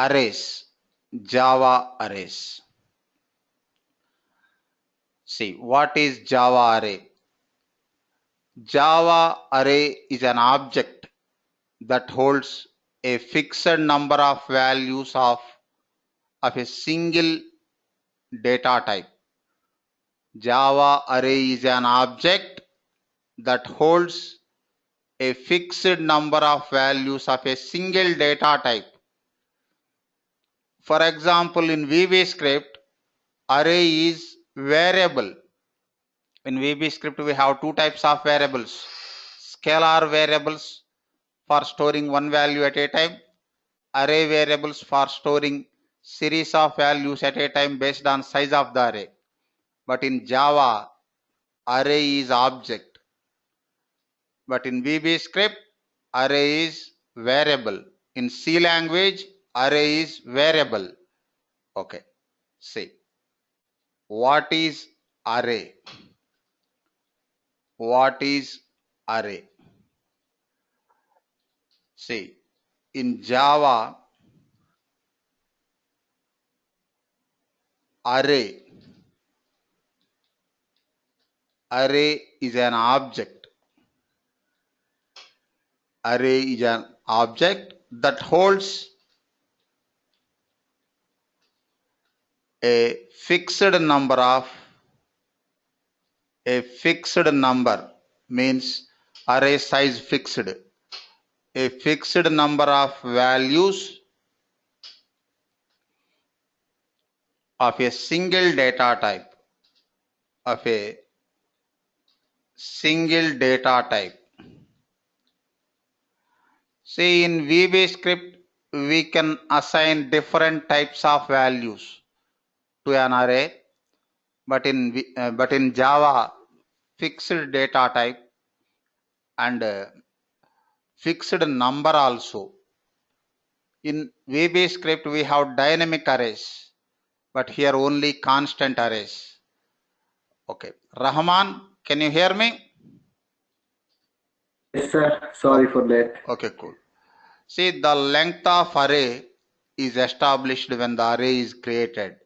Arrays, Java arrays. See, what is Java array? Java array is an object that holds a fixed number of values of a single data type. Java array is an object that holds a fixed number of values of a single data type. For example, in VBScript, array is variable. In VBScript, we have two types of variables: scalar variables for storing one value at a time, array variables for storing series of values at a time based on size of the array. But in Java, array is object. But in VBScript, array is variable. In C language, array is variable. Okay. See, what is array? What is array? See, in Java, array is an object. Array is an object that holds a fixed number means array size fixed, a fixed number of values of a single data type, See, in VBScript, we can assign different types of values to an array, but in Java, fixed data type and fixed number also. In VBScript, we have dynamic arrays, but here only constant arrays. Okay, Rahman, can you hear me? Yes, sir. Sorry for that. Okay, cool. See, the length of array is established when the array is created.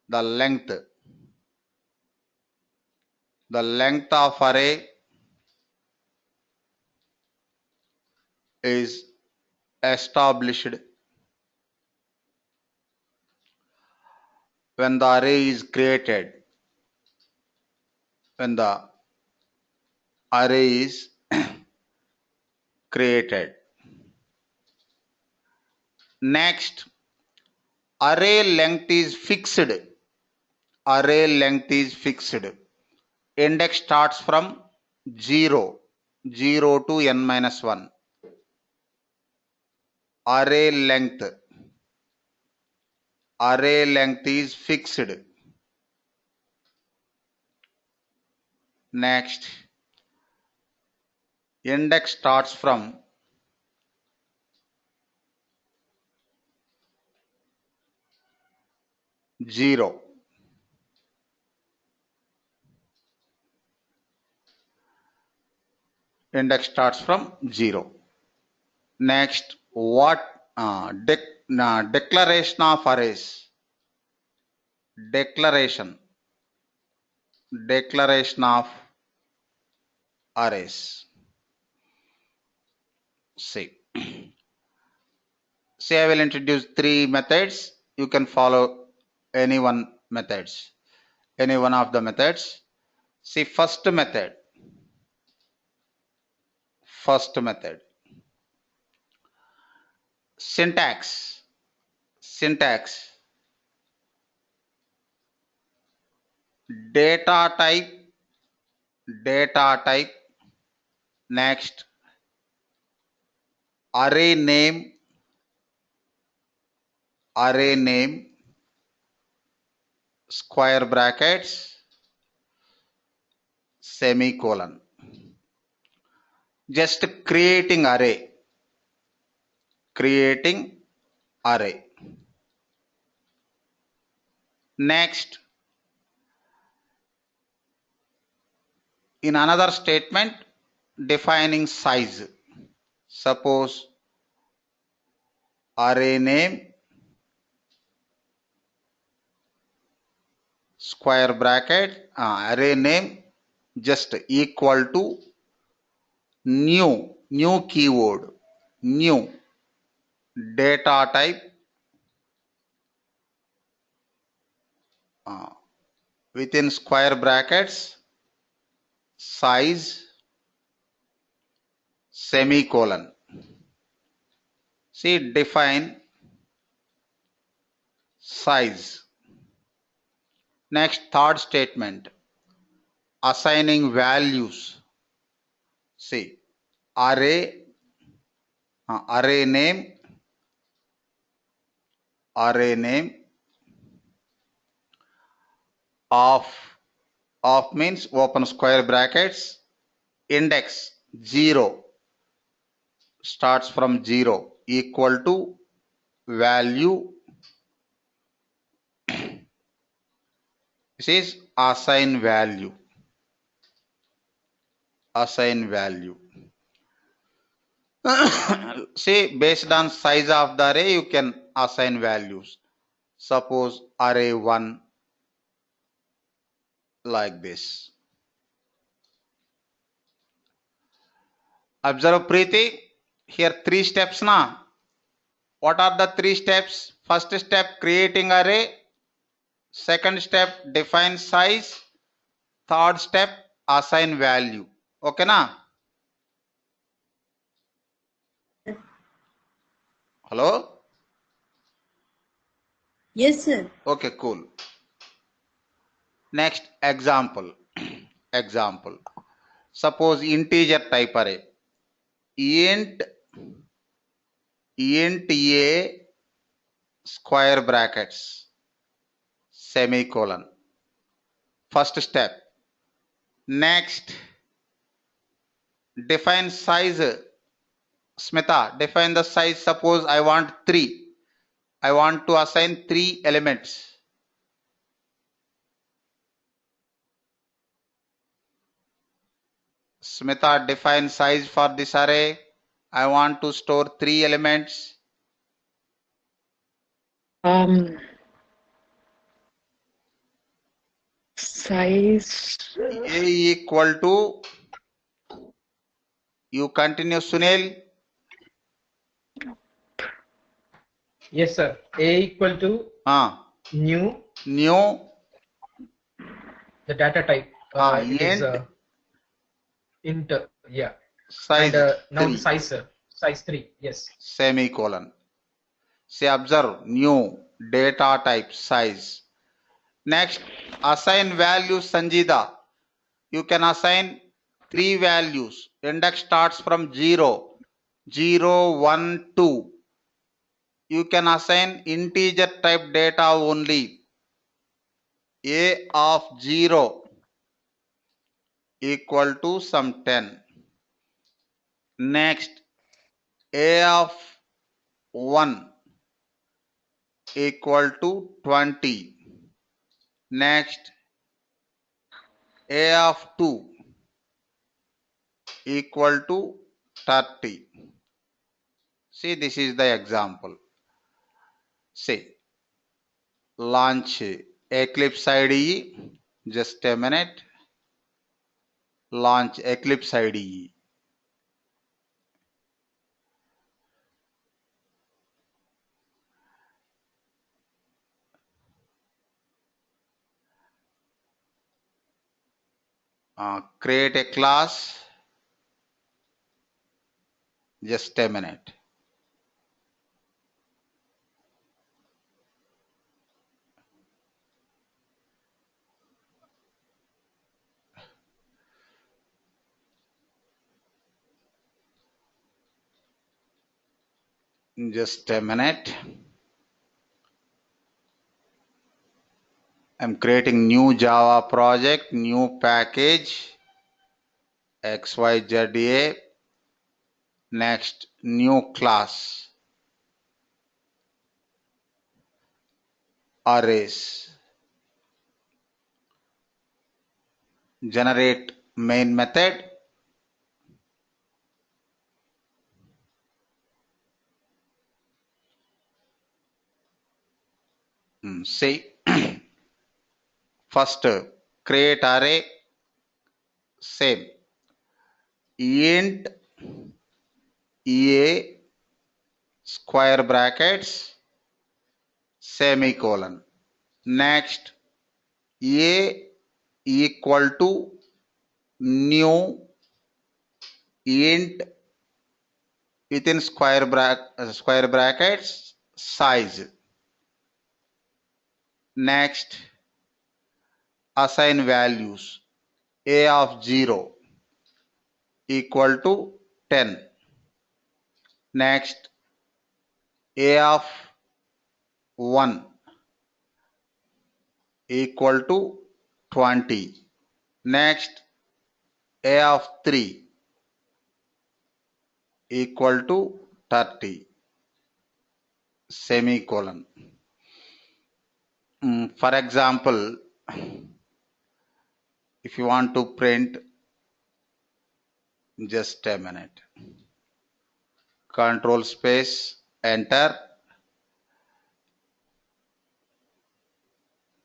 The length of array is established when the array is created. When the array is created. Next, array length is fixed. Array length is fixed. Index starts from 0 to n-1. Array length is fixed. Next, index starts from 0. Index starts from 0. Next, what declaration of arrays? Declaration of arrays. See, I will introduce 3 methods. You can follow any one of the methods. See, first method. Syntax. Data type. Next, array name, square brackets, semicolon. Just creating array. Next, in another statement, defining size. Suppose array name, square bracket, array name just equal to new keyword, new data type within square brackets size semicolon. See, define size. Next, third statement, assigning values. See, array name of means open square brackets, index 0 starts from 0 equal to value. This is assign value. See, based on size of the array, you can assign values. Suppose array 1 like this. Observe Preeti, here 3 steps na. What are the 3 steps? First step, creating array. Second step, define size. Third step, assign value. Okay na? Hello? Yes, sir. Okay, cool. Next example. Suppose integer type array. int a square brackets semicolon. First step. Next, define size. Smita, define the size. Suppose I want 3. I want to assign 3 elements. Smita, define size for this array. I want to store 3 elements. Size. A equal to, you continue Sunil. Yes, sir. A equal to new the data type. It is int. Yeah. Size and now 3. size, sir. Size 3. Yes. Semicolon. Say, observe new data type size. Next, assign values. Sanjida, you can assign 3 values. Index starts from 0, 0, 1, 2. You can assign integer type data only. A of 0 equal to some 10. Next, A of 1 equal to 20. Next, A of 2 equal to 30. See, this is the example. See, launch Eclipse IDE. Just a minute. Launch Eclipse IDE. Create a class. Just a minute. Just a minute. I'm creating new Java project, new package, XYZA. Next, new class, arrays. Generate main method. See, first create array, same, int a square brackets semicolon. Next, a equal to new int within square brackets size. Next, assign values. A of 0 equal to 10. Next, a of 1 equal to 20. Next, a of 3 equal to 30. Semicolon. For example, if you want to print, just a minute. Control space, enter.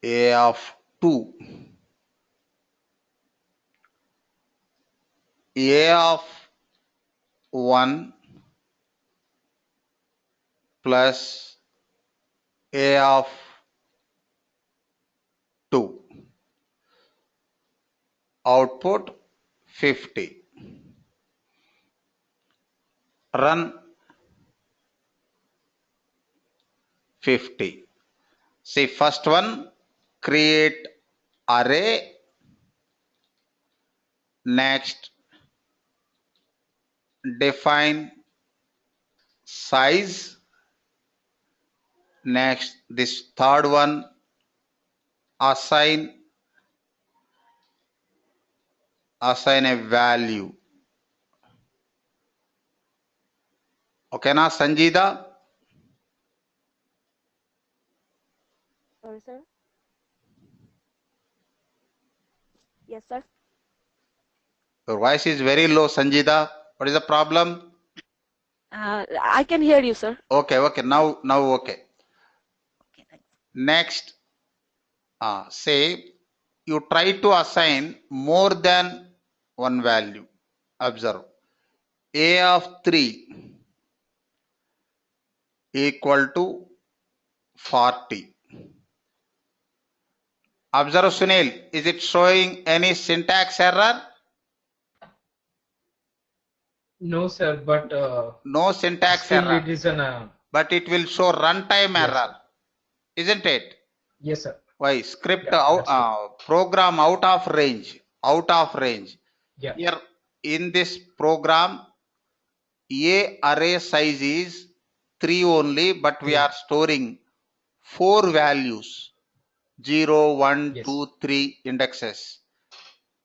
A of 2. A of 1 plus a of 2. Output 50. Run 50. See, first one, create array. Next, define size. Next, this third one, assign a value. Okay, na Sanjida? Sorry, sir. Yes, sir. Your voice is very low, Sanjida. What is the problem? I can hear you, sir. Okay, now okay. Okay, thanks. Next, say you try to assign more than one value. Observe, a of 3 equal to 40. Observe, Sunil, is it showing any syntax error? No, sir, but No syntax still error. it is an. But it will show runtime Yes, error, sir. isn't it? Yes, sir. Why? Script Yeah, program out of range. Yeah. Here in this program, a array size is 3 only, but we 3. are storing 4 values, 0, 1, Yes. 2, 3 indexes.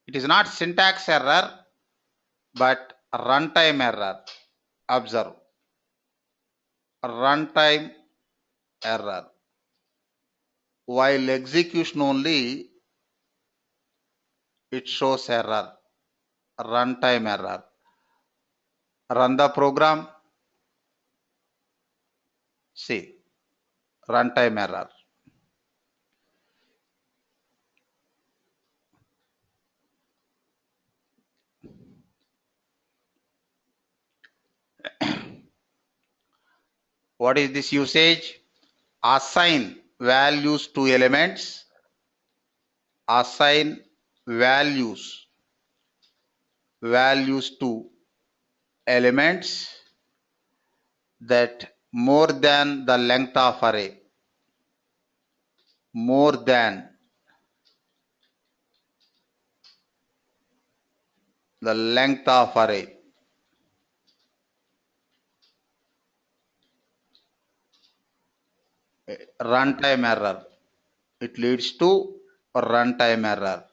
It is not syntax error, but runtime error. Observe, runtime error. While execution only, it shows error, runtime error. Run the program. See, runtime error. What is this usage? Assign values to elements. Assign values to elements that more than the length of array. More than the length of array. Runtime error. It leads to a runtime error.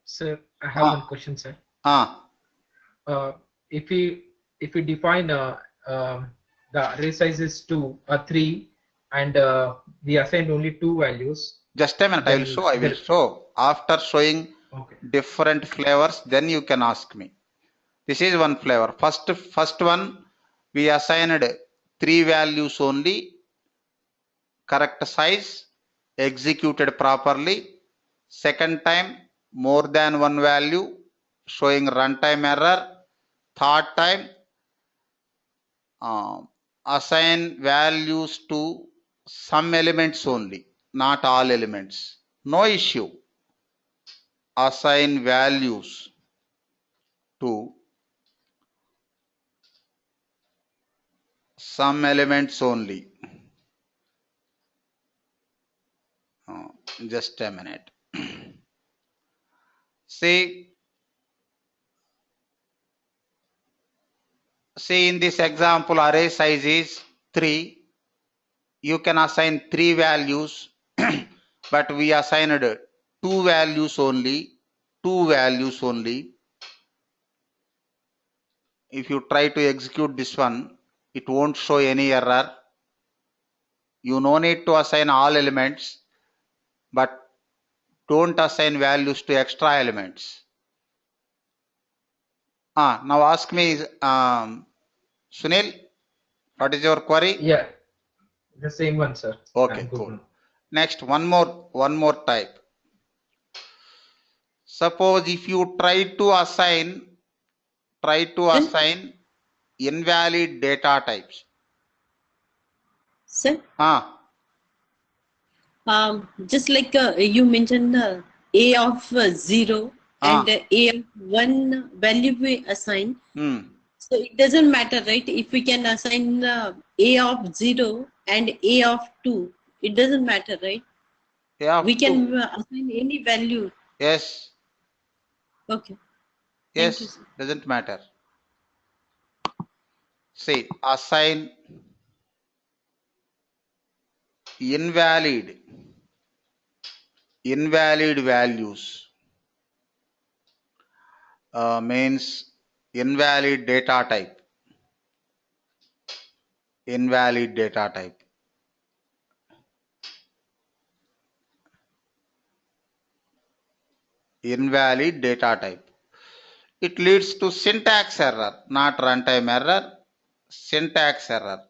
Sir, I have one question, sir. If we define the array size is 2 or 3 and we assigned only 2 values. Just a minute, I will show. After showing different flavors, then you can ask me. This is one flavor. First one, we assigned 3 values only. correct size, executed properly. Second time, more than one value, showing runtime error. Third time, assign values to some elements only, not all elements. No issue. Assign values to some elements only. Just a minute. See in this example, array size is 3. You can assign 3 values, but we assigned 2 values only. 2 values only. If you try to execute this one, it won't show any error. You no need to assign all elements, but don't assign values to extra elements. Now ask me, Sunil, what is your query? Yeah, the same one, sir. Okay, cool. Next, one more type. Suppose if you try to assign invalid data types. Sir, just like you mentioned a of 0 and a of 1 value we assign. So it doesn't matter, right? If we can assign a of 0 and a of 2, it doesn't matter, right? We can assign any value. Yes. Okay. Yes, you, doesn't matter. See, assign invalid values means invalid data type. Invalid data type. Invalid data type. It leads to syntax error, not runtime error. Syntax error.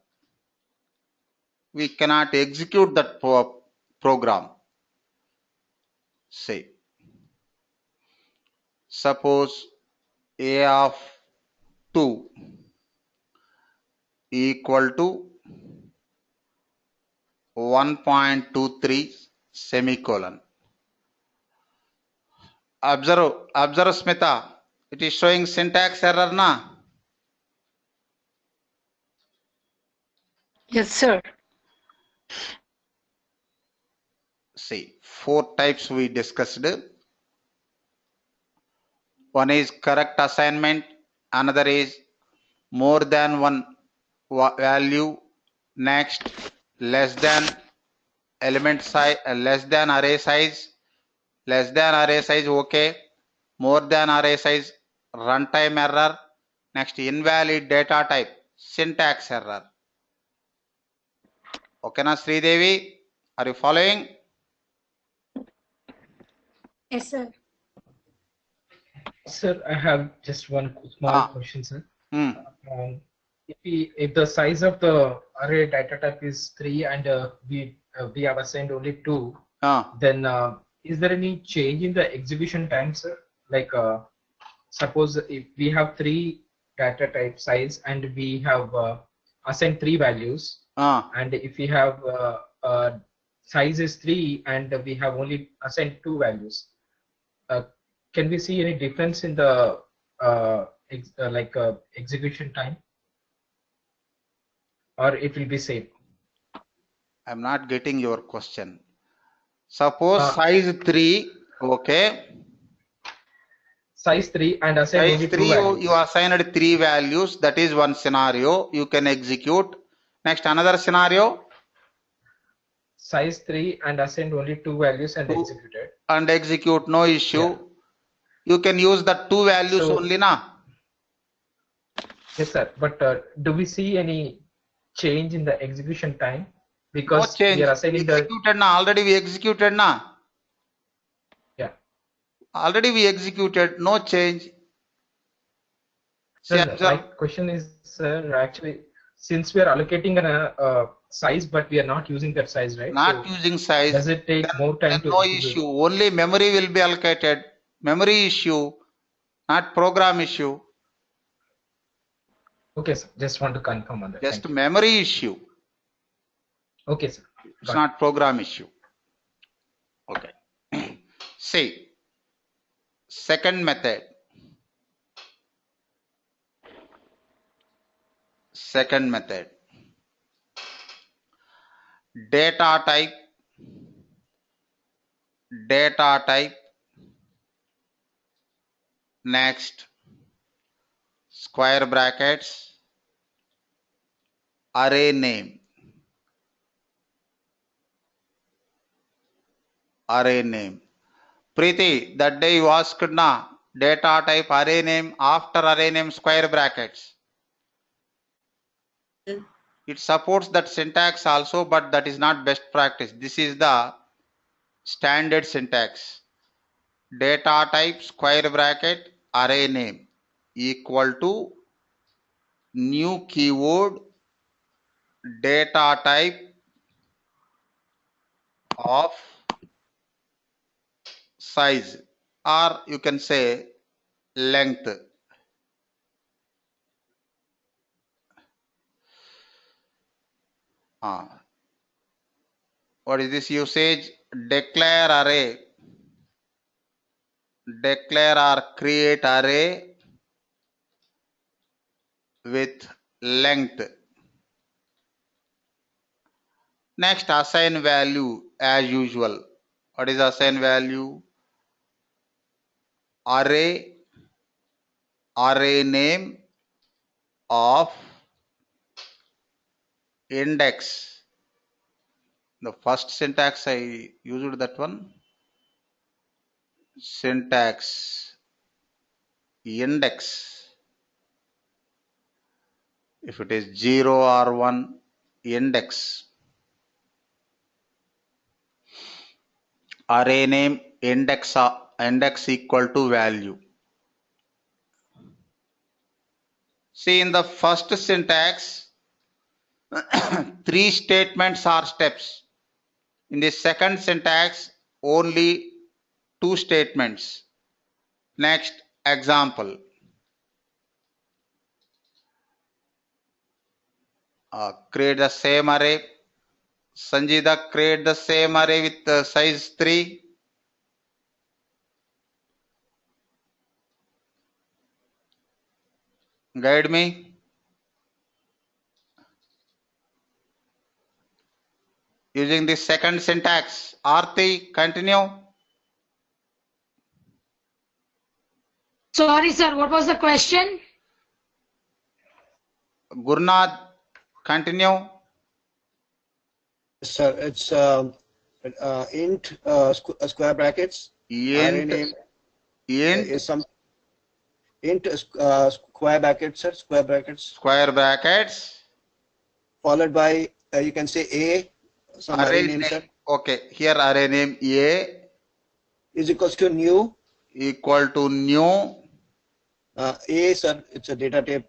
We cannot execute that program. Say, suppose a of 2 equal to 1.23 semicolon. Observe Smita, it is showing syntax error na? yes, sir. See, 4 types we discussed. One is correct assignment, another is more than one value, next less than element size, less than array size, okay, more than array size, runtime error, next invalid data type, syntax error. Okay na Sridevi, are you following? Yes, sir. Sir, I have just one small question, sir. If the size of the array data type is 3 and we have assigned only 2, then is there any change in the execution time, sir? Like suppose if we have 3 data type size and we have assigned 3 values, and if we have size is 3 and we have only assigned 2 values, can we see any difference in the execution time, or it will be same? I'm not getting your question. Suppose size 3, okay. Size 3 and assign size only 3 you assigned 3 values. That is one scenario. You can execute. Next, another scenario. Size 3 and assigned only 2 values and executed. And execute, no issue. Yeah. You can use the 2 values only, na? Yes, sir. But do we see any change in the execution time? Because no change. We are assigning executed na. Already we executed na. Yeah. Already we executed. No change. Sir, my question is, sir, actually, since we are allocating a size, but we are not using that size, right? Not So using size. does it take more time to no execute? issue. Only memory will be allocated. Memory issue, not program issue. Okay, sir. Just want to confirm on that. Just memory issue. Okay, sir. It's not program issue. Okay. See, second method. Second method. Data type. Data type. Next, square brackets, array name. Array name. Preeti, that day you asked na data type array name, after array name square brackets. It supports that syntax also, but that is not best practice. This is the standard syntax. Data type square bracket array name equal to new keyword data type of size, or you can say length. What is this usage? Declare array. Declare or create array with length. Next, assign value as usual. What is assign value? Array name of index. The first syntax I used that one. Syntax index. If it is 0 or 1, index. Array name index equal to value. See, in the first syntax, 3 statements or steps. In the second syntax, only 2 statements. Next example. Create the same array. Sanjida, create the same array with size 3. Guide me. Using the second syntax. Aarti, continue. Sorry, sir. What was the question? Gurnath, continue. Sir, it's int square brackets. Array name is some int square brackets, sir. Square brackets. Square brackets. Followed by you can say a some array name, sir. Okay, here array name a is equals to new. Equal to new. A, sir, it's a data type.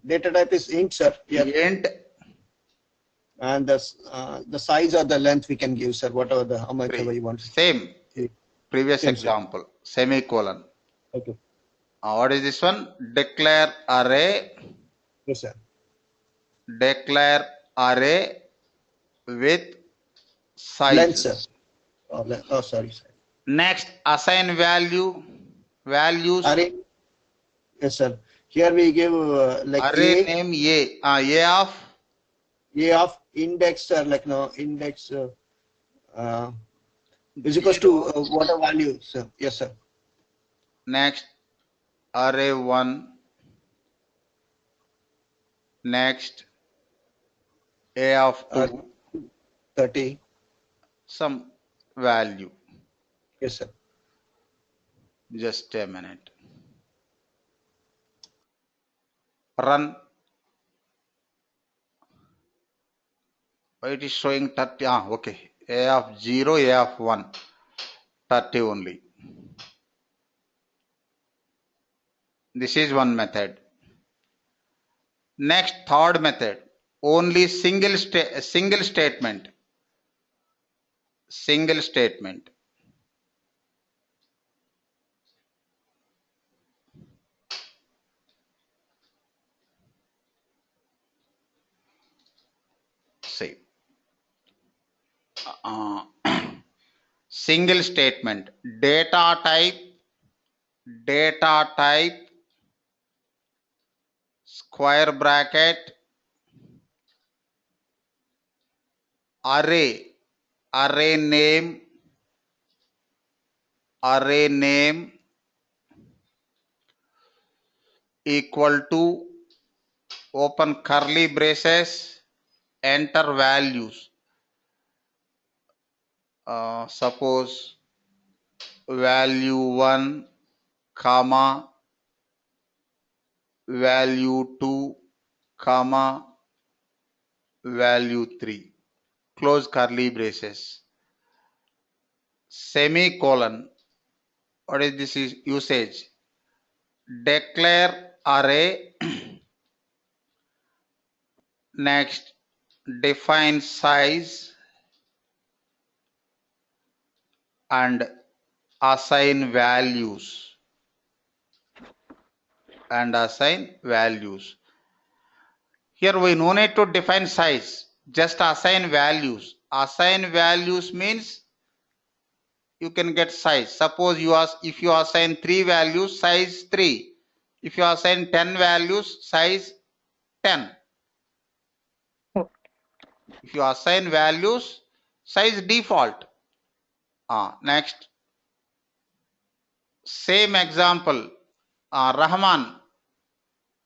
Data type is int, sir. Yeah. Int. And the size or the length we can give, sir, whatever the how much ever you want. Same. Previous same example. Sir. Semicolon. Okay. What is this one? Declare array. Yes, sir. Declare array with size. Length, sir. Oh, sorry, sir. Next, assign value. Values. Array. Yes, sir. Here we give like array name a of index, sir, like no index is equals to whatever value, sir. Yes, sir. Next, array 1. Next, a of 2. 30. Some value. Yes, sir. Just a minute. Run. It is showing 30. Okay. A of 0, A of 1. 30 only. This is one method. Next, third method, only single statement. Single statement. See, single statement, data type, square bracket, array name, equal to, open curly braces, enter values. Suppose value 1, comma, value 2, comma, value 3. Close curly braces. Semicolon. What is this usage? Declare array. Next, define size and assign values. Here we no need to define size, just assign values. Assign values means you can get size. Suppose if you assign 3 values, size 3. If you assign 10 values, size 10. If you assign values, size default. Next, same example. Rahman,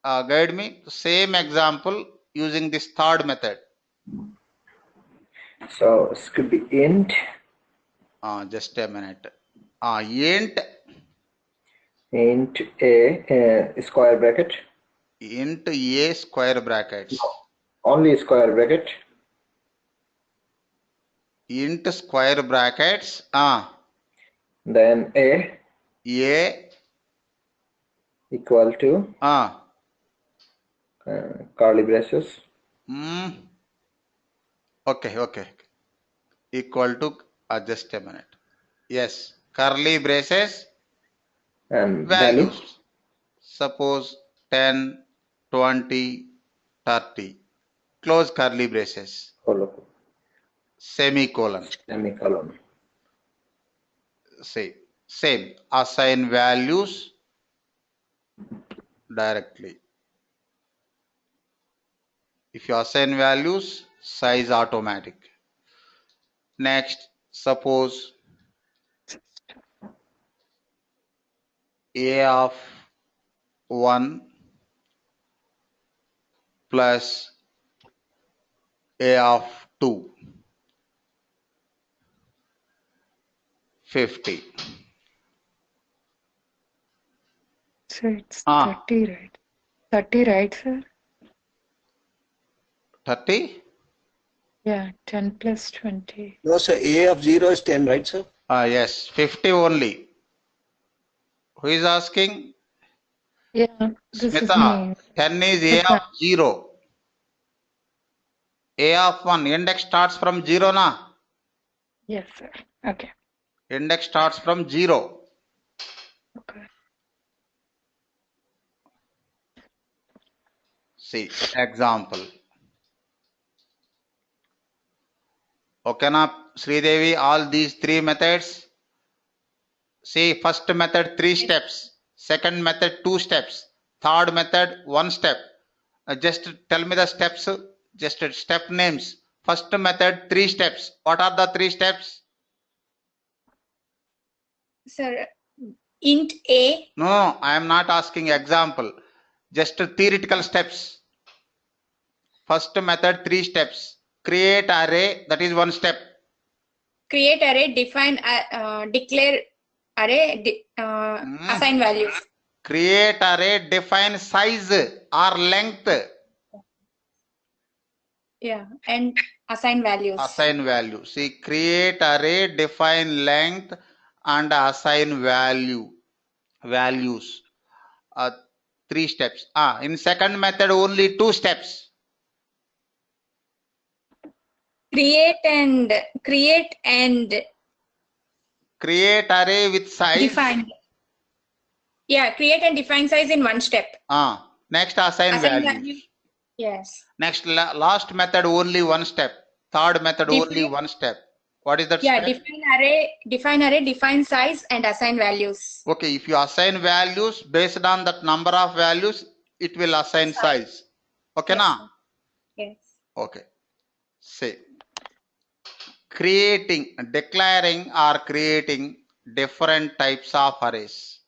guide me. Same example using this third method. So this could be int. Just a minute. Int a square bracket. Int a square brackets. Only square bracket. Int square brackets. Then a equal to curly braces. Okay. Equal to, just a minute. Yes, curly braces And values. value. Suppose 10, 20, 30. Close curly braces. Semicolon. Say, same. Assign values directly. If you assign values, size automatic. Next, suppose a of 1 plus a of 2, 50. So it's 30, right? 30, right, sir? 30? Yeah, 10 plus 20. No, sir. A of 0 is 10, right, sir? Yes, 50 only. Who is asking? Yeah, this is Smita, me. 10 is A of 0. A of 1. Index starts from 0, na? Yes, sir. Okay. Index starts from 0. Okay. See, example. Okay, na, Sridevi, all these 3 methods. See, first method 3 steps. Second method 2 steps. Third method 1 step. Just tell me the steps. Just step names. First method 3 steps. What are the 3 steps? Sir, int a. No, I am not asking example. Just theoretical steps. First method 3 steps. Create array, that is 1 step. Create array, define, declare array, assign values. Create array, define size or length. Yeah, and assign values. Assign value. See, create array, define length and assign values. 3 steps. In second method only 2 steps. Create array with size. define. Yeah, create and define size in one step. Next assign value. Yes. Next last method only one step. Third method only one step. What is that step? Define array, define size and assign values. Okay, if you assign values based on that number of values, it will assign size. Okay, yes, na? Yes. Okay. Say declaring or creating different types of arrays.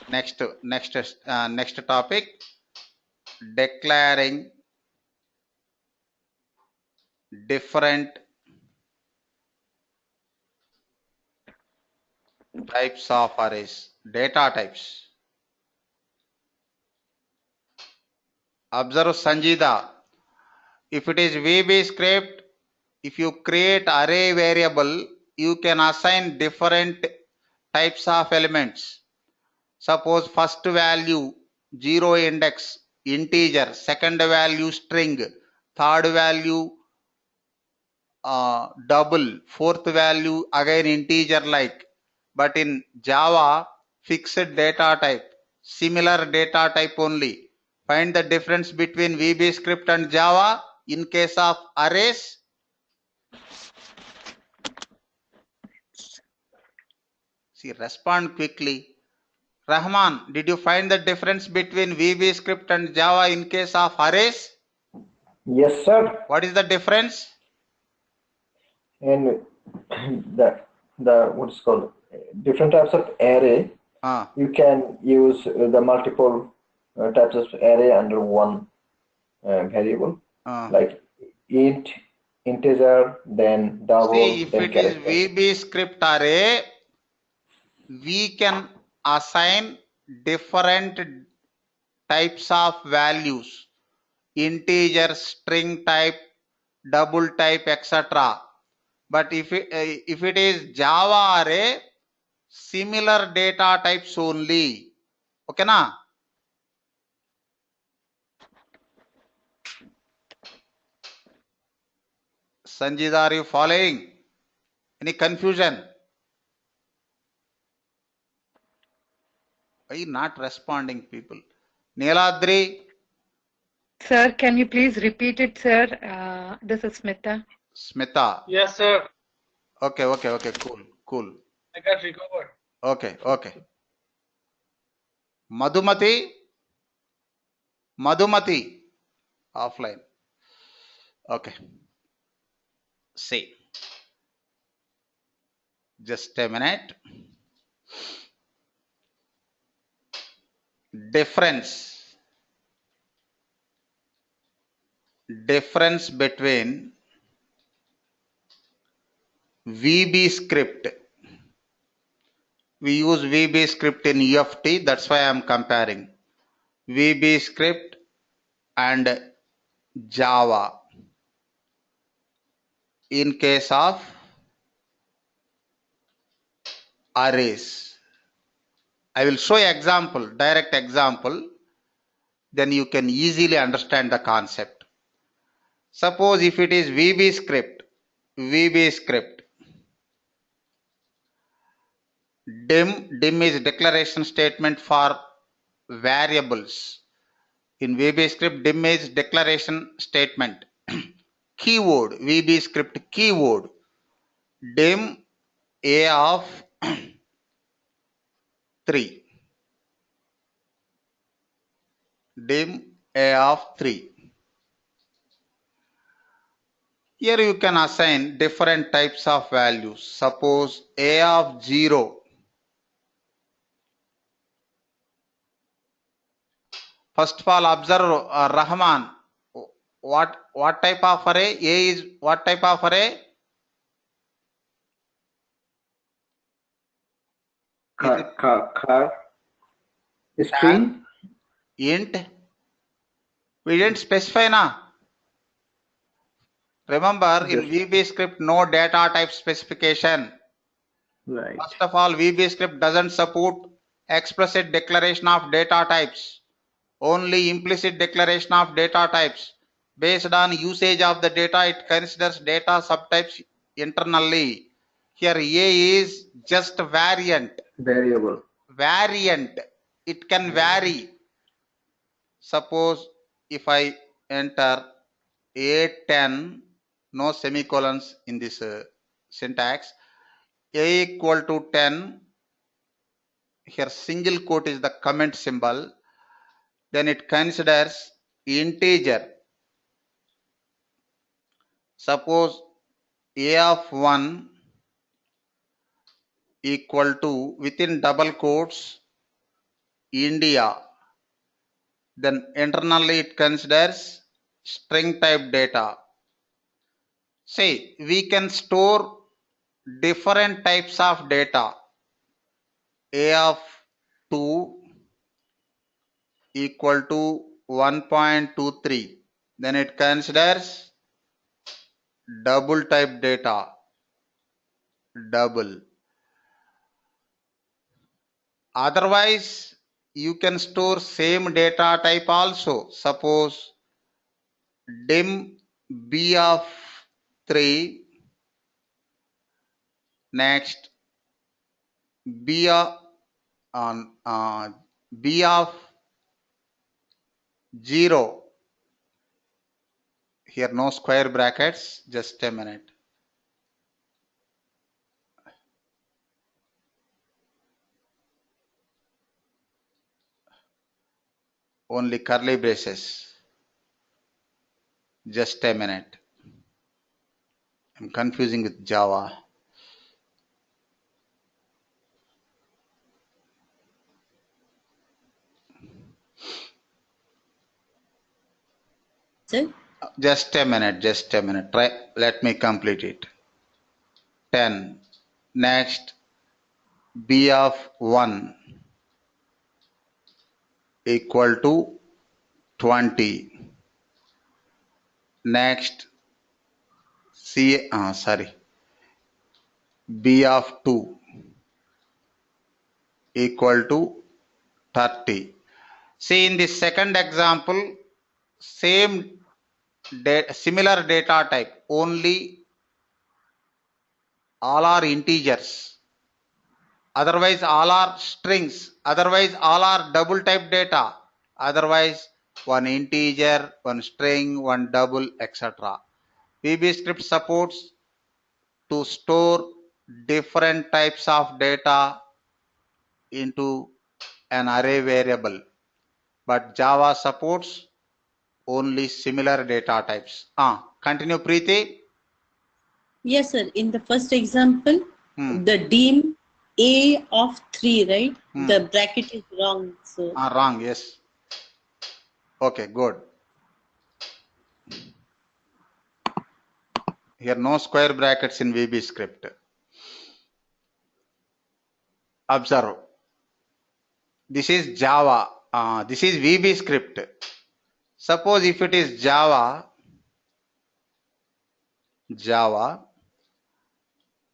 Next topic, declaring different types of arrays, data types. Observe Sanjida. If it is VBScript, if you create array variable, you can assign different types of elements. Suppose first value 0 index integer, second value string, third value double, fourth value again integer like. But in Java, fixed data type, similar data type only. Find the difference between VBScript and Java in case of arrays. See, respond quickly. Rahman, did you find the difference between VBScript and Java in case of arrays? Yes, sir. What is the difference? And the what's called different types of array. You can use the multiple types of array under one variable, like int, integer, then double. See, if then it character. is VBScript array, we can assign different types of values, integer, string type, double type, etc. But if it is Java array, similar data types only. Okay na? Sanjita, are you following? Any confusion? Why not responding, people? Neeladri? Sir, can you please repeat it, sir? This is Smita. Smita. Yes, sir. Okay, cool. I got recovered. Okay. Madhumati, offline. Okay. See. Just a minute. Difference between VBScript. We use VBScript in UFT, that's why I am comparing VBScript and Java in case of arrays. I will show example, direct example, then you can easily understand the concept. Suppose if it is VBScript, dim is declaration statement for variables. In VBScript, dim is declaration statement. Keyword, VBScript keyword, dim a of 3. Dim a of 3. Here you can assign different types of values. Suppose a of 0. First of all, observe Rahman. What type of array? A is what type of array? String. Int. We didn't specify na. Remember, in VBScript, no data type specification. Right. First of all, VBScript doesn't support explicit declaration of data types, only implicit declaration of data types. Based on usage of the data, it considers data subtypes internally. Here A is just variant. Variable. Variant. It can vary. Suppose if I enter A10, no semicolons in this syntax, A equal to 10, here single quote is the comment symbol, then it considers integer. Suppose A of 1 equal to, within double quotes, India. Then internally it considers string type data. See, we can store different types of data. A of 2 equal to 1.23. Then it considers double type data. Double. Otherwise, you can store same data type also. Suppose dim B of 3, next B of, B of 0. Here no square brackets, just a minute. Only curly braces. Just a minute. I'm confusing with Java. Sir? Just a minute, just a minute. Try, let me complete it. 10. Next, B of 1 equal to 20. Next, B of 2 equal to 30. See, in the second example, similar data type, only all are integers. Otherwise, all are strings. Otherwise, all are double type data. Otherwise, one integer, one string, one double, etc. VBScript supports to store different types of data into an array variable, but Java supports only similar data types. Continue, Preeti. Yes, sir. In the first example, the dim A of 3, right? The bracket is wrong. So wrong, yes. Okay, good. Here no square brackets in VBScript. Observe. This is Java. This is VBScript. Suppose if it is Java,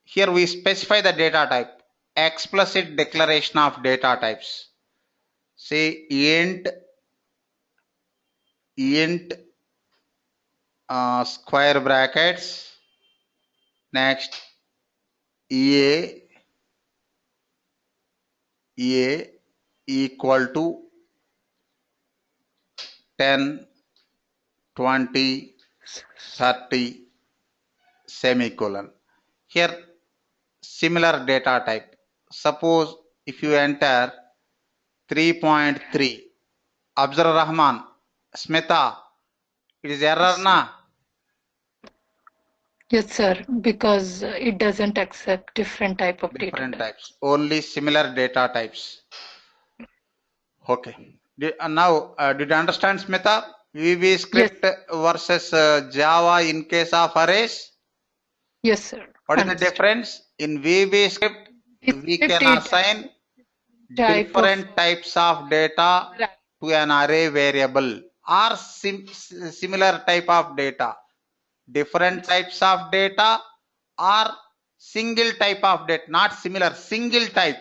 here we specify the data type. Explicit declaration of data types. Say int square brackets, next EA equal to 10, 20, 30, semicolon. Here similar data type. Suppose if you enter 3.3, observe Rahman, Smita, it is error na? Yes, sir, because it doesn't accept different type of different data types. Only similar data types. Okay. Did you understand, Smita? VBScript versus Java in case of arrays? Yes, sir. What is the difference? In VBScript, we can assign different types of data to an array variable or similar type of data. Different types of data or single type of data, not similar, single type.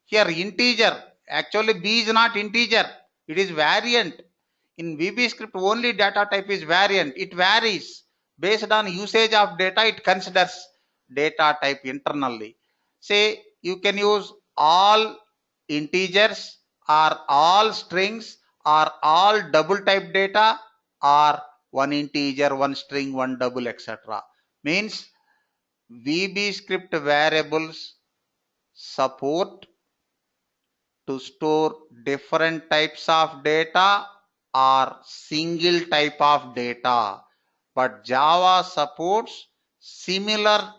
Here integer, Actually, B is not integer. It is variant. In VBScript, only data type is variant. It varies. Based on usage of data, it considers data type internally. Say, you can use all integers or all strings or all double type data or one integer, one string, one double, etc. Means VBScript variables support to store different types of data or single type of data, but Java supports similar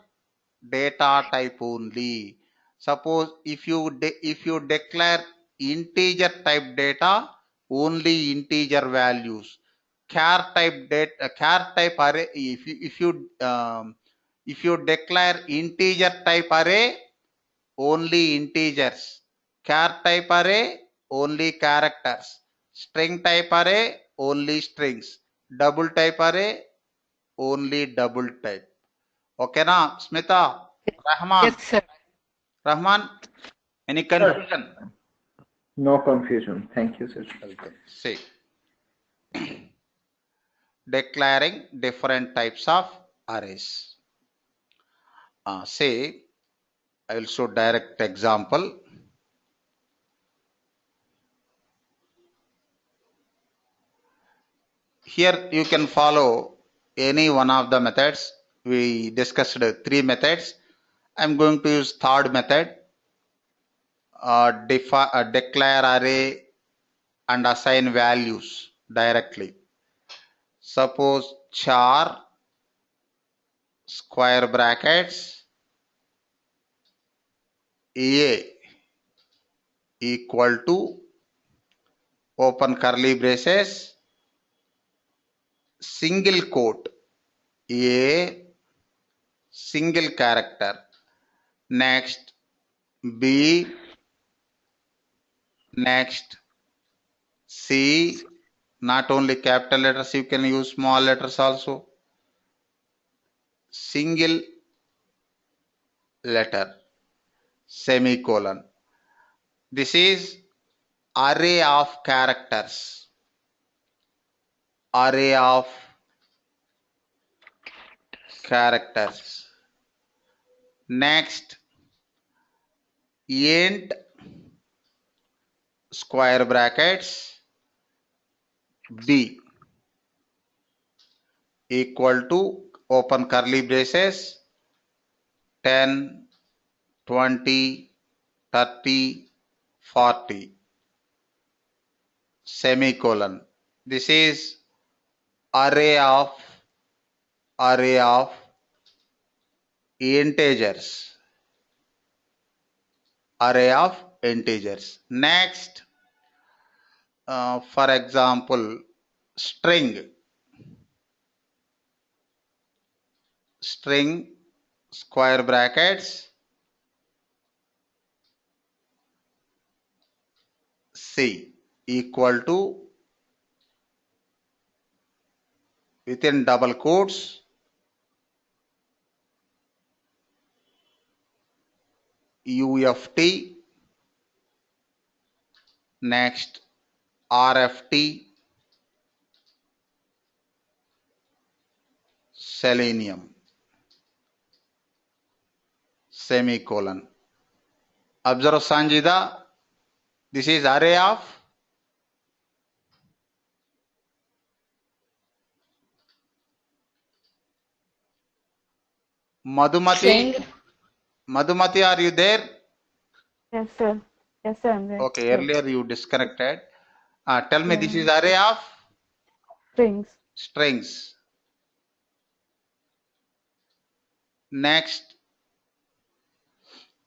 data type only. Suppose if you declare integer type data, only integer values. Char type data, char type array. If you declare integer type array, only integers. Char type array, only characters. String type array, only strings. Double type array, only double type. Okay na, Smita? Rahman? Yes, sir. Rahman, any confusion? No confusion. Thank you, sir. Okay. See. Declaring different types of arrays. Say, I will show direct example. Here you can follow any one of the methods. We discussed 3 methods. I'm going to use third method. Declare array and assign values directly. Suppose char square brackets A equal to open curly braces single quote A single character, next B, next C, not only capital letters, you can use small letters also, single letter, semicolon. This is array of characters, array of characters. Next, int square brackets B equal to open curly braces 10, 20, 30, 40, semicolon. This is array of integers. Array of integers. Next, for example, string square brackets C equal to within double quotes UFT, next RFT, selenium, semicolon. Observe Sanjida, this is array of Madhumati. String. Madhumati, are you there? Yes, sir. Yes, sir. I'm there. Okay, earlier you disconnected. Tell me, this is array of strings. Next,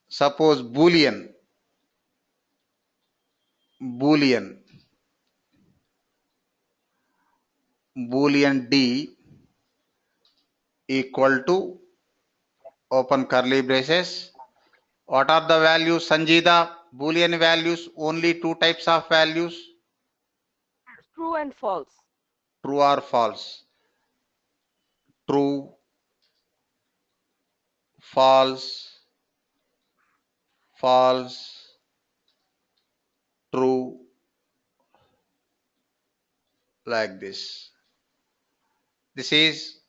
suppose Boolean D equal to open curly braces. What are the values, Sanjida? Boolean values, only 2 types of values. True and false. True or false? True, false, false, true, like this. This is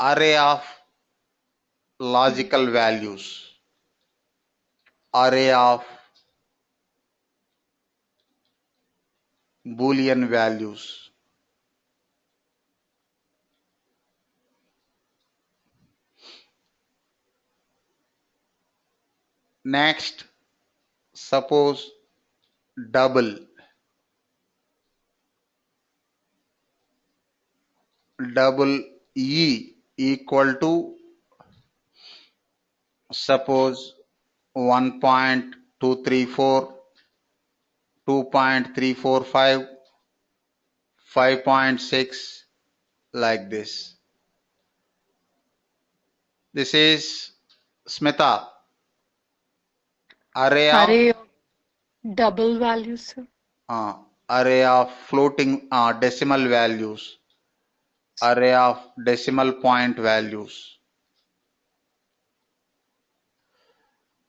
array of logical values, array of Boolean values. Next, suppose double E equal to suppose 1.234, 2.345, 5.6, like this. This is Smita, array of double values, sir. Array of floating decimal values, array of decimal point values.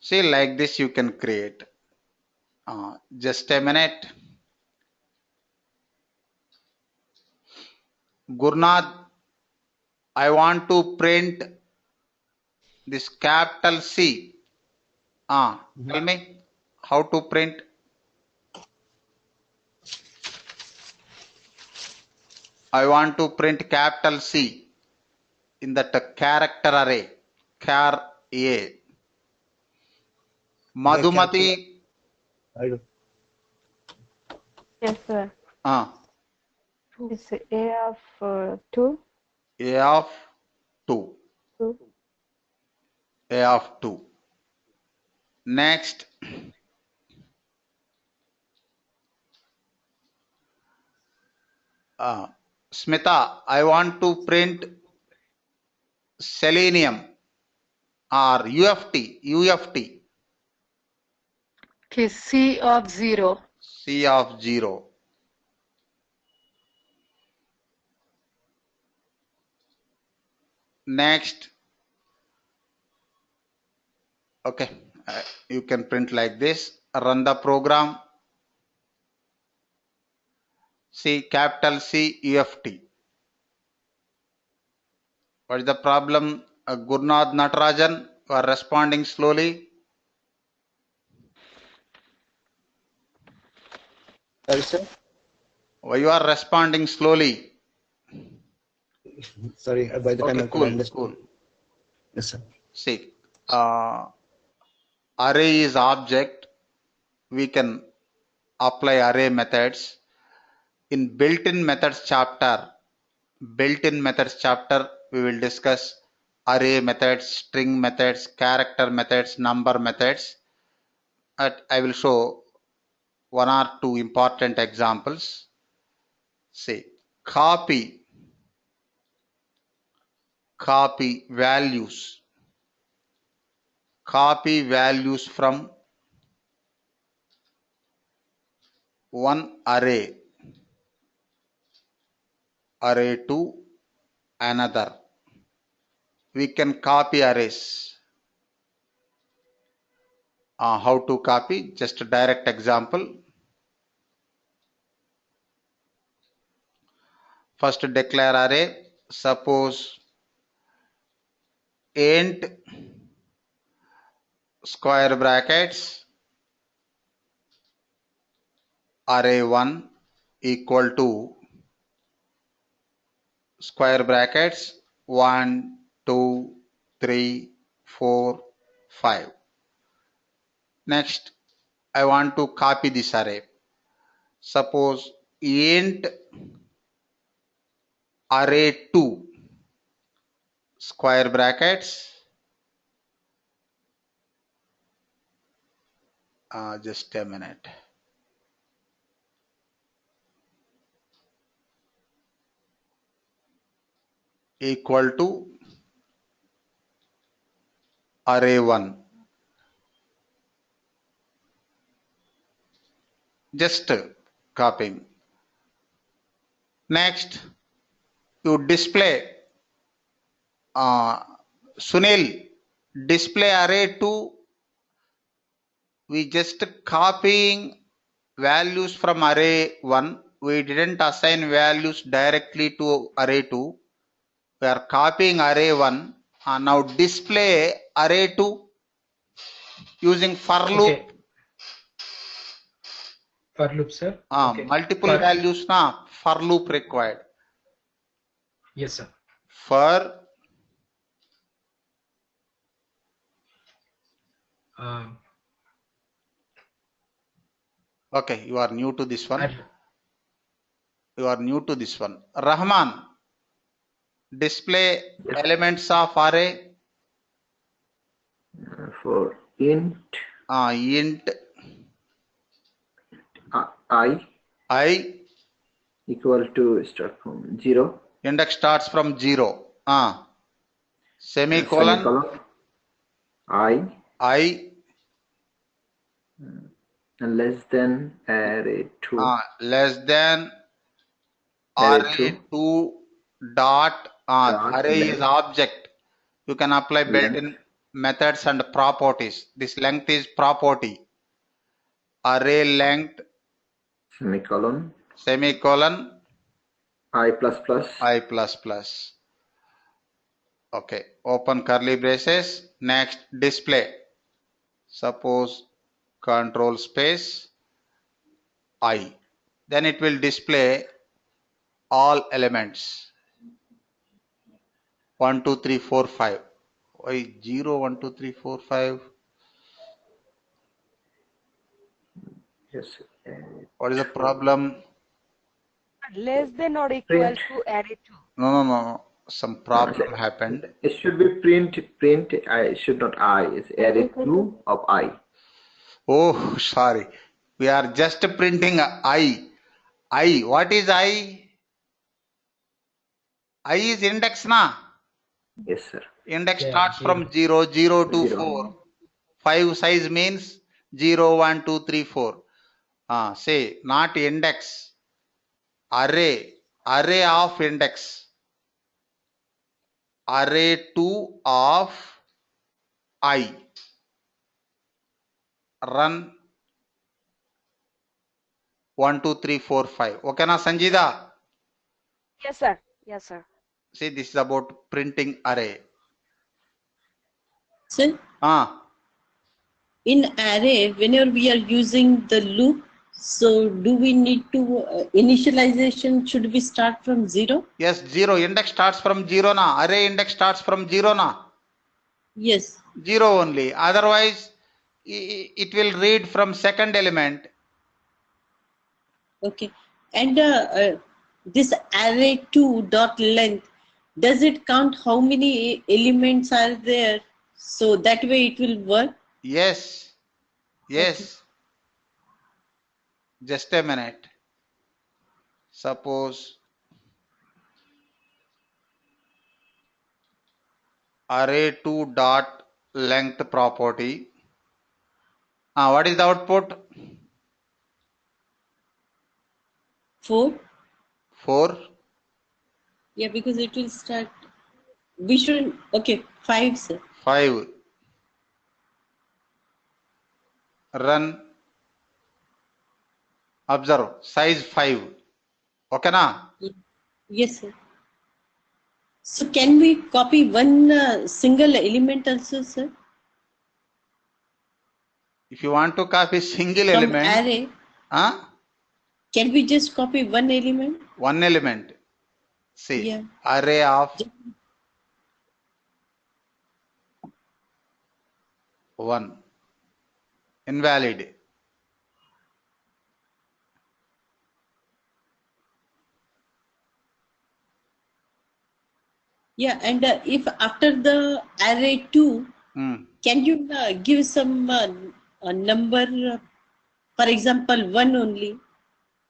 See, like this you can create. Just a minute. Gurnath, I want to print this capital C. Tell me how to print. I want to print capital C in that character array, char A. Madhumati. Yes, sir. It's A of 2. A of 2. 2. A of 2. Next. Smita, I want to print selenium or UFT. Okay, C of 0. C of 0. Next. Okay, you can print like this. Run the program. See, capital C UFT. What is the problem? Gurnath Natarajan, you are responding slowly. Sorry, sir. Why you are responding slowly? Sorry, by the time I could understand. Cool. Yes, sir. See, array is object. We can apply array methods. In built-in methods chapter, we will discuss array methods, string methods, character methods, number methods. I will show one or two important examples. Say, copy values. Copy values from one array to another. We can copy arrays. How to copy? Just a direct example. First declare array. Suppose int square brackets array1 equal to square brackets 1, 2, 3, 4, 5. Next, I want to copy this array. Suppose int array2 square brackets just a minute. Equal to array1. Just copying. Next, you display Sunil, display array2. We just copying values from array 1. We didn't assign values directly to array 2. We are copying array 1 and now display array 2 using for loop. Okay. For loop, sir. Okay. Multiple values na for loop required. Yes, sir. For okay, you are new to this one. You are new to this one. Rahman, display elements of array. For int. Int. I equal to start from 0. Index starts from 0. Semicolon. I less than array 2. Less than array 2 dot array is object. You can apply built-in methods and properties. This length is property. Array length semicolon I++. Okay, open curly braces. Next, display. Suppose control space I. Then it will display all elements. 1, 2, 3, 4, 5. Why 0, 1, 2, 3, 4, 5? Yes. What is the problem? Less than or equal to array 2. No. Some problem happened. It should be print. I should not I. It's array 2 of I. Oh, sorry. We are just printing I. What is I? I is index na? Yes, sir. Index starts from 0, 0 to 4. 5 size means 0, 1, 2, 3, 4. Say not index. Array of index. Array 2 of I. Run 1, 2, 3, 4, 5. Okay na Sanjida? Yes, sir. Yes, sir. See, this is about printing array. Sir? In array, whenever we are using the loop, so do we need to initialization should we start from 0? Yes, 0. Index starts from 0 na. Array index starts from 0 na. Yes. 0 only. Otherwise, it will read from second element. Okay. And this array 2 dot length, does it count how many elements are there? So that way it will work? Yes. Okay. Just a minute. Suppose array 2 dot length property. What is the output? 4. 4. Yeah, because it will start. We should. Okay, 5, sir. 5. Run. Observe. Size 5. Okay na? Yes, sir. So can we copy one single element also, sir? If you want to copy single From element. Array. Can we just copy one element? One element. See, yeah. Array of 1. Invalid. Yeah, and if after the array 2, can you give some number, for example, 1 only?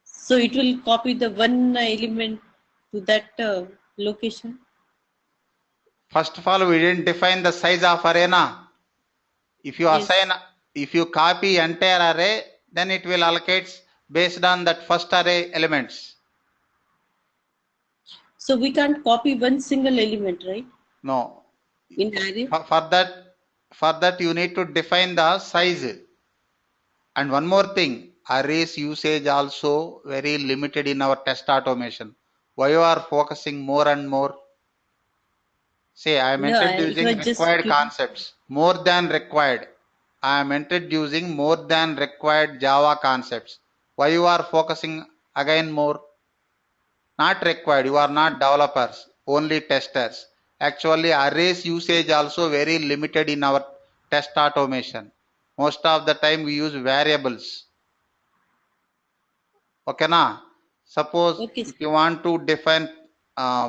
So it will copy the one element to that location. First of all, we didn't define the size of array na. If you assign, if you copy entire array, then it will allocate based on that first array elements. So we can't copy one single element, right? No. In array. For that you need to define the size. And one more thing, arrays usage also very limited in our test automation. Why you are focusing more and more? Say, I am introducing required concepts more than required. I am introducing more than required Java concepts. Why you are focusing again more? Not required. You are not developers, only testers. Actually, arrays usage also very limited in our test automation. Most of the time we use variables. Okay, na? Suppose if you want to define,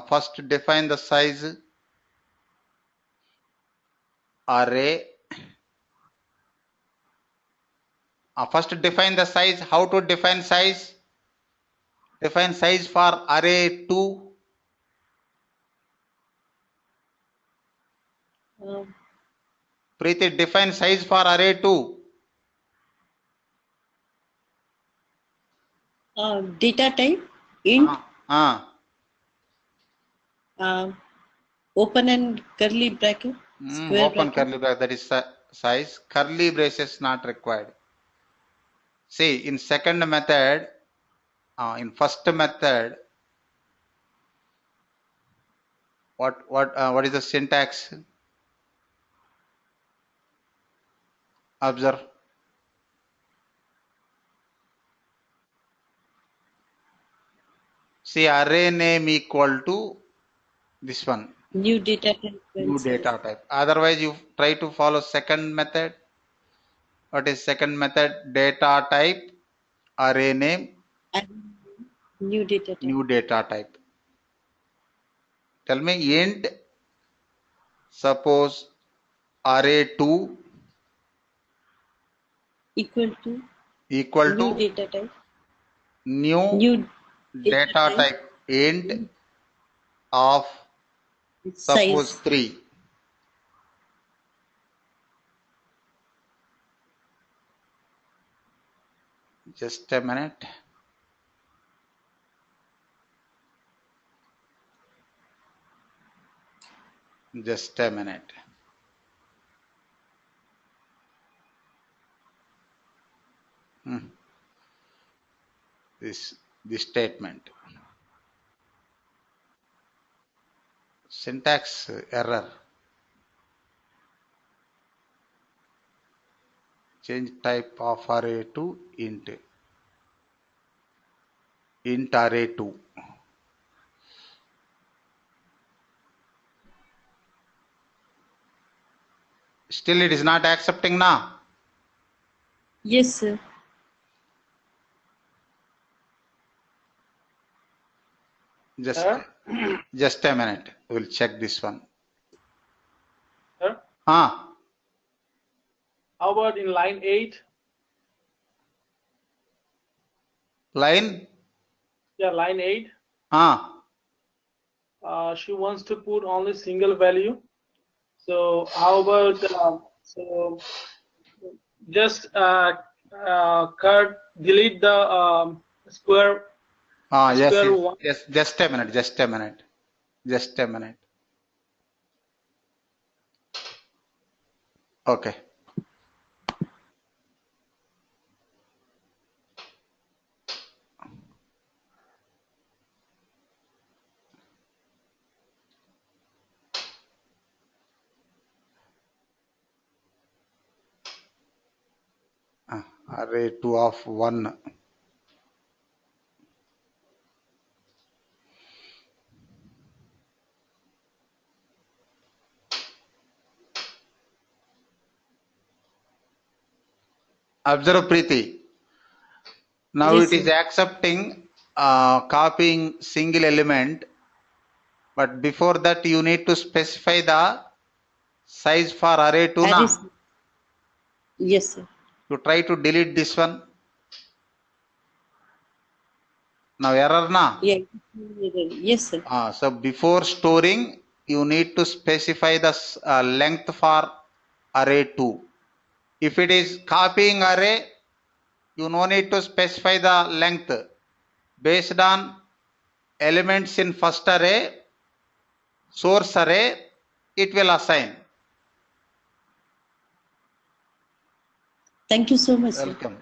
first define the size array. First define the size. How to define size? Define size for array 2. Preeti, define size for array 2. Data type int. Open and curly bracket. Open curly bracket, that is size. Curly braces not required. See, in second method, in first method, what is the syntax? Observe. See, array name equal to this one. New data type. New data type. Otherwise, you try to follow second method. What is second method? Data type, array name, new data type. New data type. Tell me int, suppose array 2 equal to new data type. New data type int of suppose size 3. Just a minute. Just a minute. This statement. Syntax error. Change type of array to int. Int array 2. Still it is not accepting now. Yes, sir. Just a minute. We'll check this one. Sir? How about in line 8? Line? Yeah, line 8. She wants to put only single value. So how about so just delete the square. Yes. Just a minute. Okay. Array 2 of 1. Observe Preeti. Now yes, it is accepting copying single element, but before that you need to specify the size for array 2 now. Yes, sir. You try to delete this one. Now error na? Yeah. Yes, sir. So before storing, you need to specify the length for array 2. If it is copying array, you no need to specify the length. Based on elements in first array, source array, it will assign. Thank you so much. Welcome.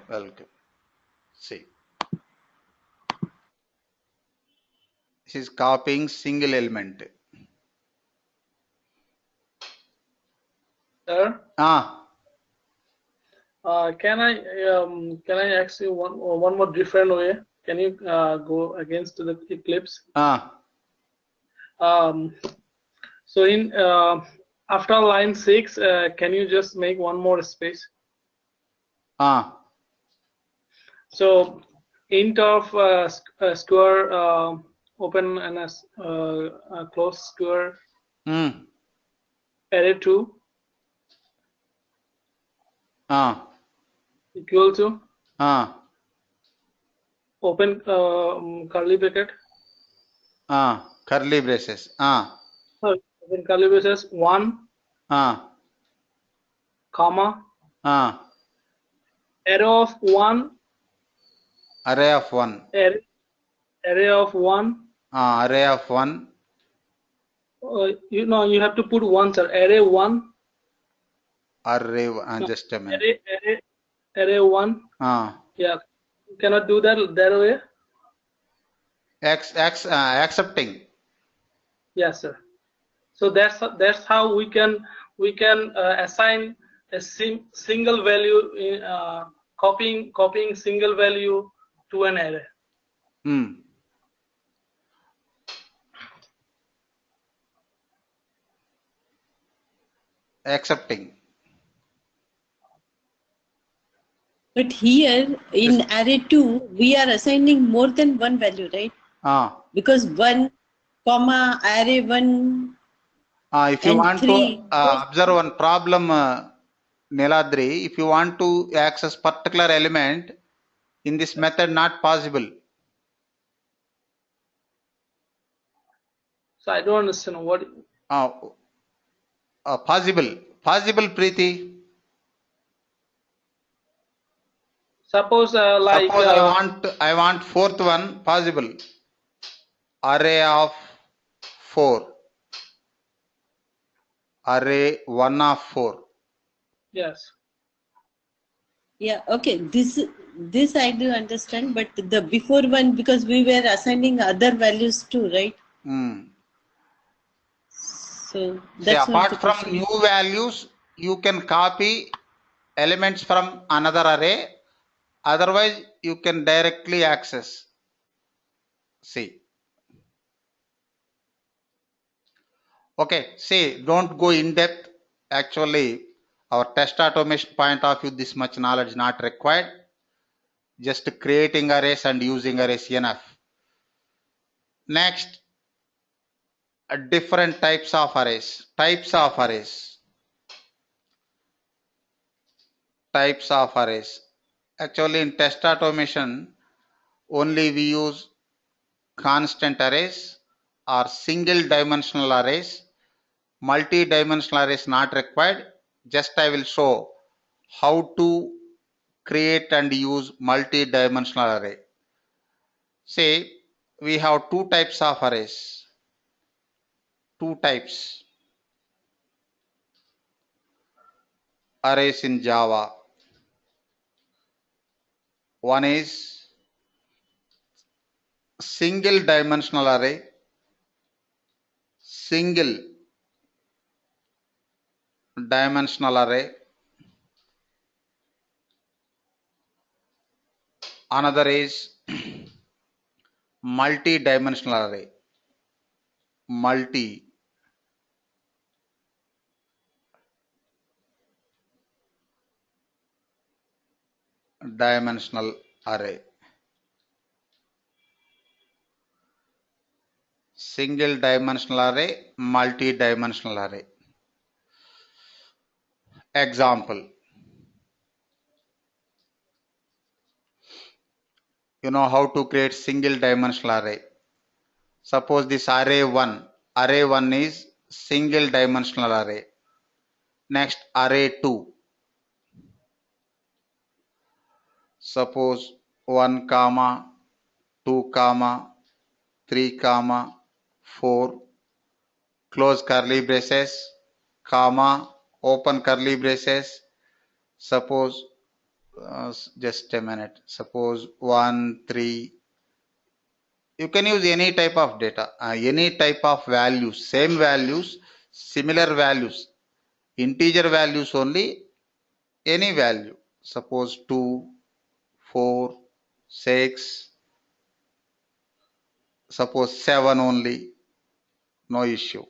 See, this is copying single element. Sir? Can I ask you one more different way? Can you go against the eclipse? So in after line 6, can you just make one more space? So int of square open and close square array 2 equal to open curly bracket curly braces open curly braces 1 comma array of 1 array of 1 array of 1 array of 1 you have to put 1, sir. Array 1 array just a minute. Array 1 yeah, you cannot do that way. Accepting. Yes, sir. So that's how we can assign a single value in copying single value to an array. Accepting. But here in array 2, we are assigning more than one value, right? Because 1 comma array 1 if you want 3, to observe one problem, Niladri, if you want to access particular element in this method, not possible. So I don't understand what. Possible, Preeti. Suppose like suppose I want fourth one, possible. Array of 4. Array 1 of 4. Yes. Yeah, okay. This I do understand, but the before one, because we were assigning other values too, right? So that's apart from new values, you can copy elements from another array. Otherwise, you can directly access. See. Okay, see, don't go in depth. Actually, our test automation point of view, this much knowledge not required. Just creating arrays and using arrays enough. Next, different types of arrays. Types of arrays. Actually, in test automation, only we use constant arrays or single dimensional arrays. Multi-dimensional arrays not required. Just I will show how to create and use multi-dimensional array. Say we have two types of arrays. Two types. Arrays in Java. One is single dimensional array. Single dimensional array. Another is multi-dimensional array. Multi-dimensional array. Single dimensional array, multi-dimensional array. Example. You know how to create single dimensional array. Suppose this array 1. Array 1 is single dimensional array. Next, array 2. Suppose 1 comma 2 comma 3 comma 4 close curly braces comma open curly braces. Suppose just a minute. Suppose 1, 3. You can use any type of data, any type of values, same values, similar values, integer values only, any value. Suppose 2, 4, 6, suppose 7 only, no issue.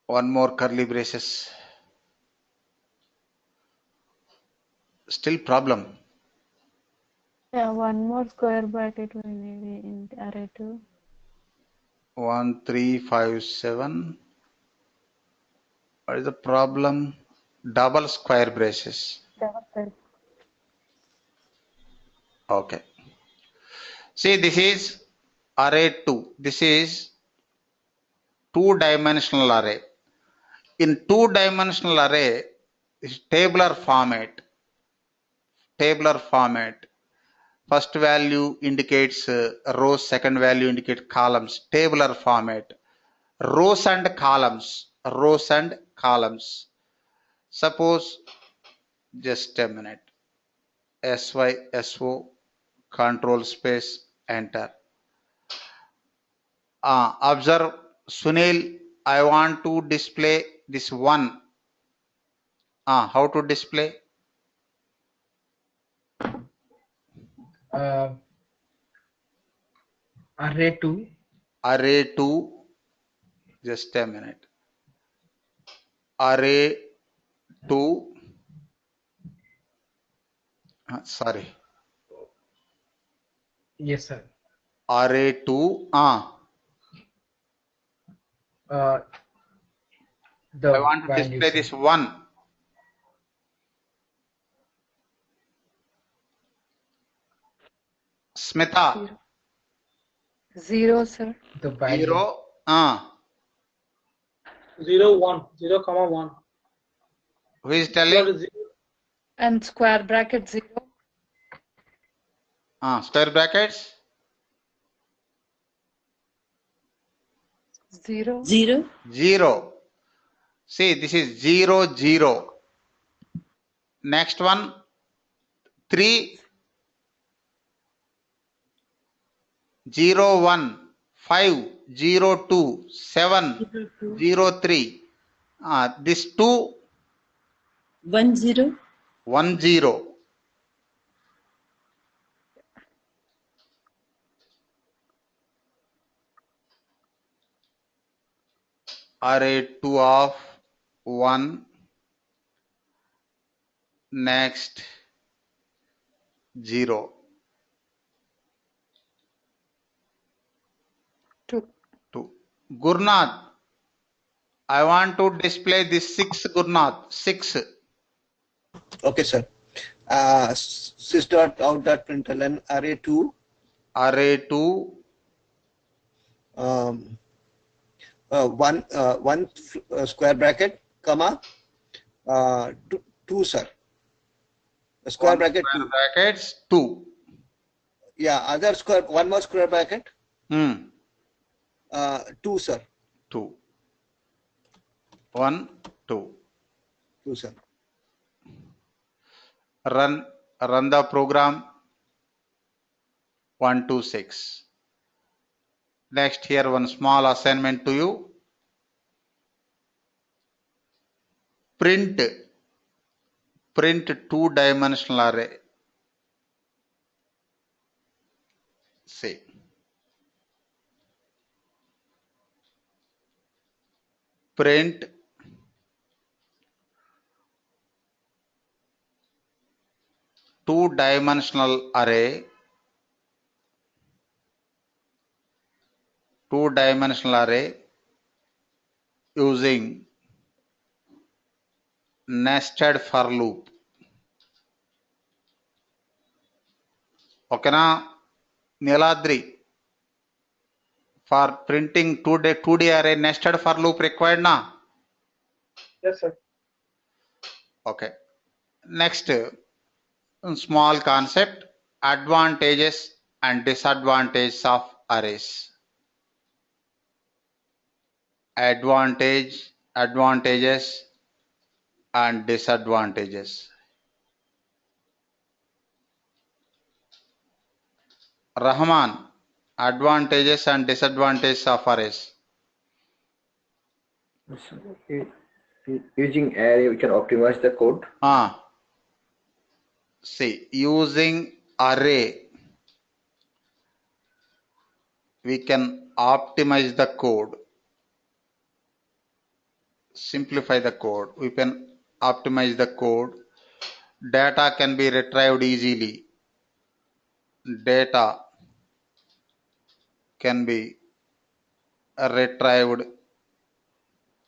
One more curly braces. Still problem. Yeah, one more square bracket we need in array 2. 1, 3, 5, 7. What is the problem? Double square braces. Okay. See, this is array 2. This is two-dimensional array. In two-dimensional array, is tabular format. Tabular format. First value indicates rows, second value indicates columns. Tabular format. Rows and columns. Rows and columns. Suppose, just a minute. SYSO, control space, enter. Observe, Sunil, I want to display this 1. How to display? Array 2. Array 2. Just a minute. Array 2. Sorry. Yes, sir. Array 2. I want to display this 1. Smita. 0, sir. The value. 0. 0, 1. 0, comma 1. Who is telling? And square bracket 0. Square brackets? 0. 0. 0. See, this is 0, 0. Next one, 3, 0, 1, 5, 0, 2, 7, 0, 3. This 2, 1, 0. 1, 0. Array 2 of 1. Next 0. 2. Gurnath, I want to display this 6, Gurnath. 6. Okay, sir. Sys.out.println array 2. Array 2. One square bracket, comma, 2, sir. Square bracket 2. Brackets 2. Yeah, other square, one more square bracket. 2, sir. 2. 1, 2. 2, sir. Run the program. 1, 2, 6. Next, here one small assignment to you. Print two-dimensional array. See. Print two-dimensional array. Two-dimensional array using nested for loop. Okay na? Niladri. For printing 2D array, nested for loop required na? Yes, sir. Okay. Next, small concept, advantages and disadvantages of arrays. Advantages and disadvantages. Rahman, advantages and disadvantages of arrays. Using array, we can optimize the code. See, using array, we can optimize the code, simplify the code. We can optimize the code. Data can be retrieved easily. Data can be retrieved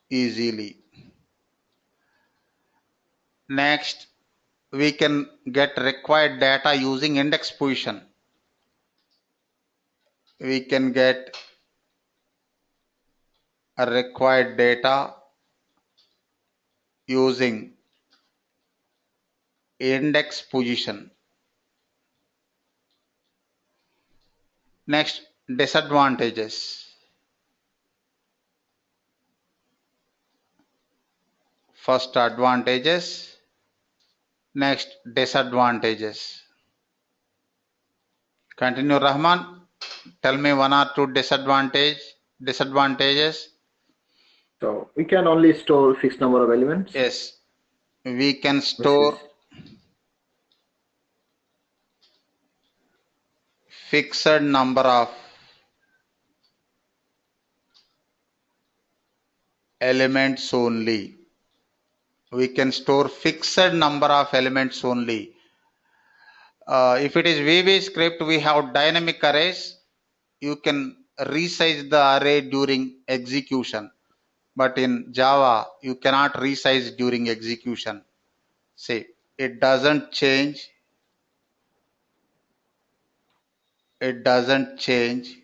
easily. Next, we can get required data using index position. We can get a required data using index position. Next, disadvantages. First, advantages. Next, disadvantages. Continue, Rahman. Tell me one or two disadvantages. So we can only store fixed number of elements. Yes, we can store fixed number of elements only. We can store fixed number of elements only. If it is VBScript, we have dynamic arrays. You can resize the array during execution. But in Java, you cannot resize during execution. See, it doesn't change. It doesn't change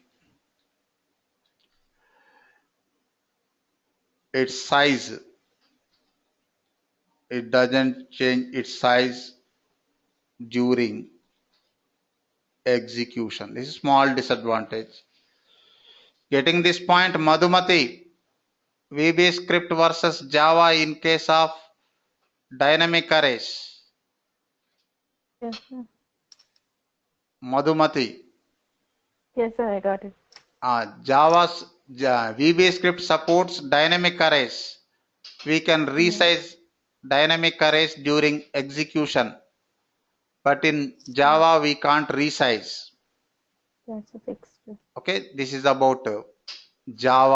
its size. It doesn't change its size during execution. This is small disadvantage. Getting this point, Madhumati, VBScript versus Java in case of dynamic arrays. Yes, sir. Madhumati. Yes, sir, I got it. Java's VBScript supports dynamic arrays. We can resize dynamic arrays during execution. But in Java, we can't resize. That's a fixed. Okay, this is about Java.